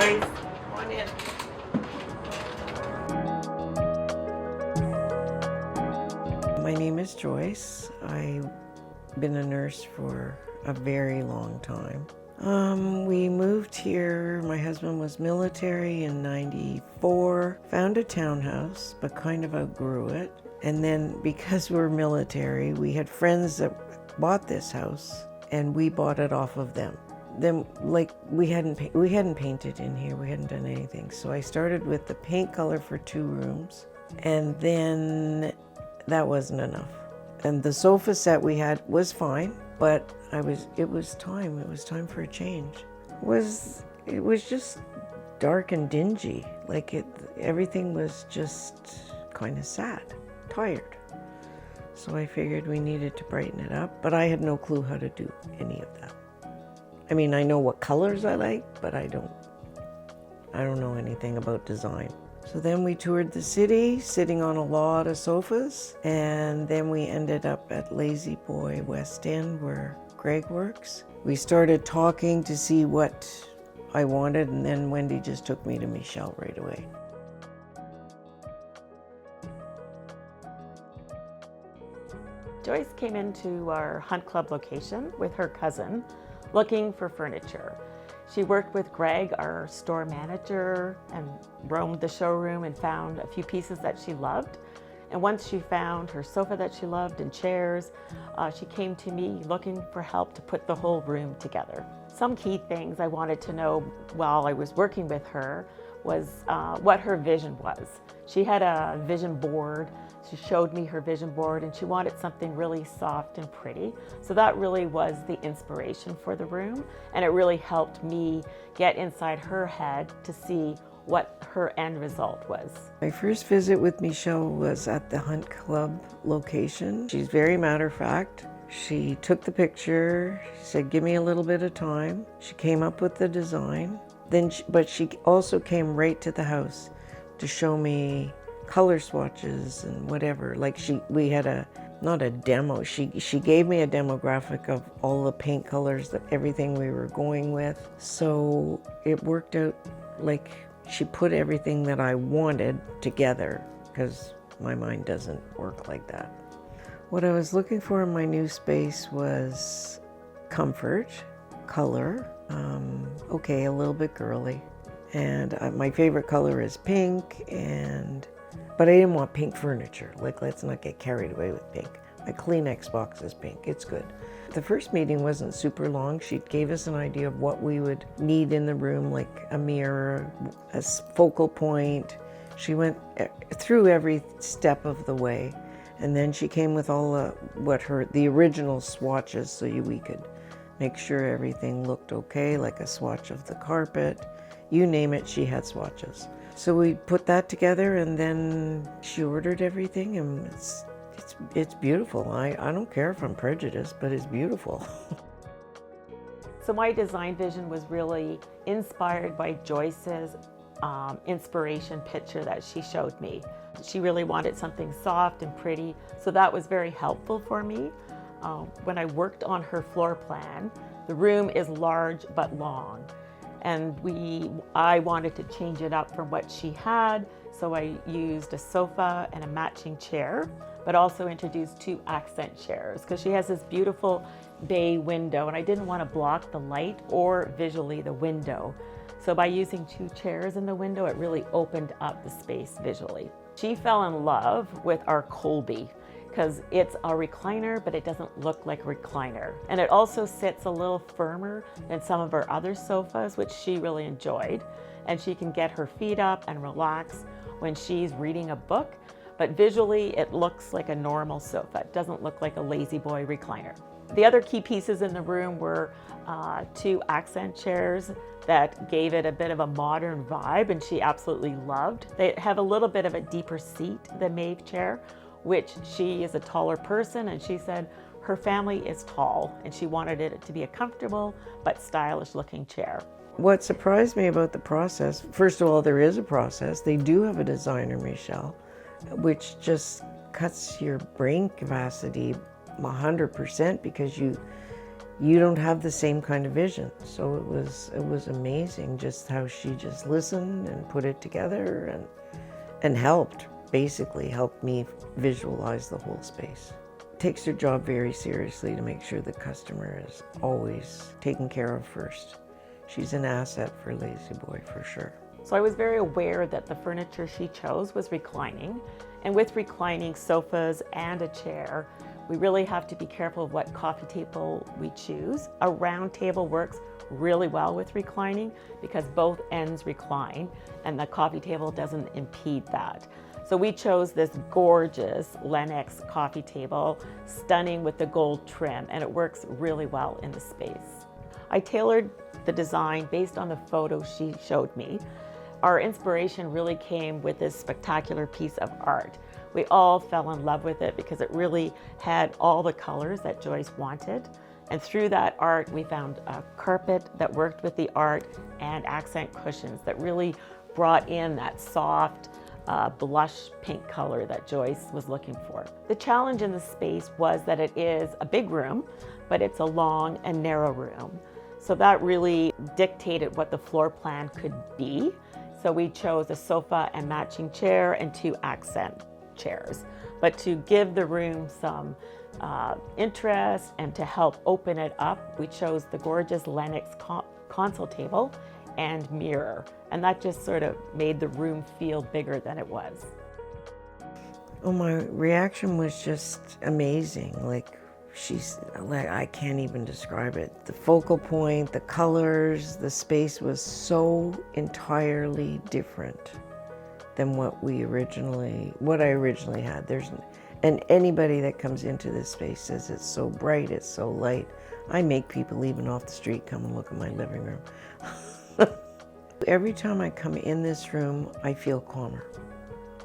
Joyce, come on in. My name is Joyce. I've been a nurse for a very long time. We moved here, my husband was military in '94, found a townhouse, but kind of outgrew it. And then because we're military, we had friends that bought this house and we bought it off of them. Then we hadn't painted in here, we hadn't done anything. So I started with the paint color for 2 rooms, and then that wasn't enough. And the sofa set we had was fine, but it was time for a change. It was just dark and dingy. Everything was just kind of sad, tired. So I figured we needed to brighten it up, but I had no clue how to do any of that. I mean, I know what colors I like, but I don't know anything about design. So then we toured the city, sitting on a lot of sofas, and then we ended up at Lazy Boy West End, where Greg works. We started talking to see what I wanted, and then Wendy just took me to Michelle right away. Joyce came into our Hunt Club location with her cousin, looking for furniture. She worked with Greg, our store manager, and roamed the showroom and found a few pieces that she loved. And once she found her sofa that she loved and chairs, she came to me looking for help to put the whole room together. Some key things I wanted to know while I was working with her was what her vision was. She had a vision board. She showed me her vision board, and she wanted something really soft and pretty. So that really was the inspiration for the room, and it really helped me get inside her head to see what her end result was. My first visit with Michelle was at the Hunt Club location. She's very matter of fact. She took the picture, she said, give me a little bit of time. She came up with the design. But she also came right to the house to show me color swatches and whatever. We had not a demo. She gave me a demographic of all the paint colors, everything we were going with. So it worked out like she put everything that I wanted together, because my mind doesn't work like that. What I was looking for in my new space was comfort, color, okay, a little bit girly. And my favorite color is pink, but I didn't want pink furniture. Let's not get carried away with pink. My Kleenex box is pink, it's good. The first meeting wasn't super long. She gave us an idea of what we would need in the room, like a mirror, a focal point. She went through every step of the way. And then she came with all the original swatches, so we could make sure everything looked okay, like a swatch of the carpet. You name it, she had swatches. So we put that together, and then she ordered everything, and it's beautiful. I don't care if I'm prejudiced, but it's beautiful. So my design vision was really inspired by Joyce's inspiration picture that she showed me. She really wanted something soft and pretty, so that was very helpful for me. When I worked on her floor plan, the room is large but long, and I wanted to change it up from what she had, so I used a sofa and a matching chair, but also introduced 2 accent chairs, because she has this beautiful bay window, and I didn't want to block the light or visually the window. So by using 2 chairs in the window, it really opened up the space visually. She fell in love with our Colby, because it's a recliner, but it doesn't look like a recliner. And it also sits a little firmer than some of our other sofas, which she really enjoyed. And she can get her feet up and relax when she's reading a book. But visually, it looks like a normal sofa. It doesn't look like a Lazy Boy recliner. The other key pieces in the room were 2 accent chairs that gave it a bit of a modern vibe, and she absolutely loved. They have a little bit of a deeper seat than Maeve chair, which she is a taller person, and she said her family is tall, and she wanted it to be a comfortable but stylish looking chair. What surprised me about the process, first of all, there is a process. They do have a designer, Michelle, which just cuts your brain capacity 100%, because you don't have the same kind of vision. So it was amazing just how she just listened and put it together and basically helped me visualize the whole space. Takes her job very seriously to make sure the customer is always taken care of first. She's an asset for Lazy Boy for sure. So I was very aware that the furniture she chose was reclining, and with reclining sofas and a chair, we really have to be careful of what coffee table we choose. A round table works really well with reclining because both ends recline and the coffee table doesn't impede that. So we chose this gorgeous Lenox coffee table, stunning with the gold trim, and it works really well in the space. I tailored the design based on the photo she showed me. Our inspiration really came with this spectacular piece of art. We all fell in love with it because it really had all the colors that Joyce wanted. And through that art, we found a carpet that worked with the art and accent cushions that really brought in that soft, blush pink color that Joyce was looking for. The challenge in the space was that it is a big room, but it's a long and narrow room. So that really dictated what the floor plan could be. So we chose a sofa and matching chair and 2 accent chairs. But to give the room some interest and to help open it up, we chose the gorgeous Lenox console table and mirror. And that just sort of made the room feel bigger than it was. Oh, my reaction was just amazing. I can't even describe it. The focal point, the colors, the space was so entirely different than what I originally had. And anybody that comes into this space says it's so bright, it's so light. I make people even off the street come and look at my living room. Every time I come in this room, I feel calmer.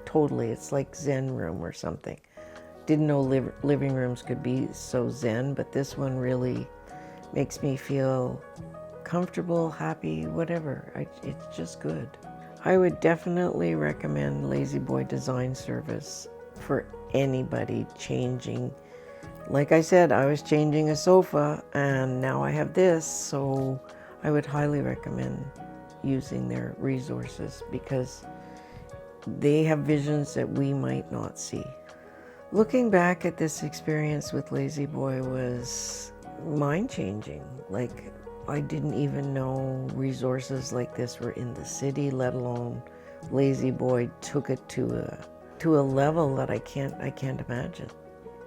Totally, it's like Zen room or something. Didn't know living rooms could be so zen, but this one really makes me feel comfortable, happy, whatever. It's just good. I would definitely recommend Lazy Boy Design Service for anybody changing. Like I said, I was changing a sofa and now I have this, so I would highly recommend using their resources because they have visions that we might not see. Looking back at this experience with Lazy Boy was mind-changing. I didn't even know resources like this were in the city, let alone Lazy Boy took it to a level that I can't imagine.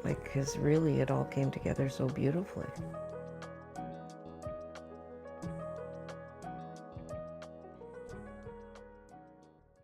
Because really it all came together so beautifully.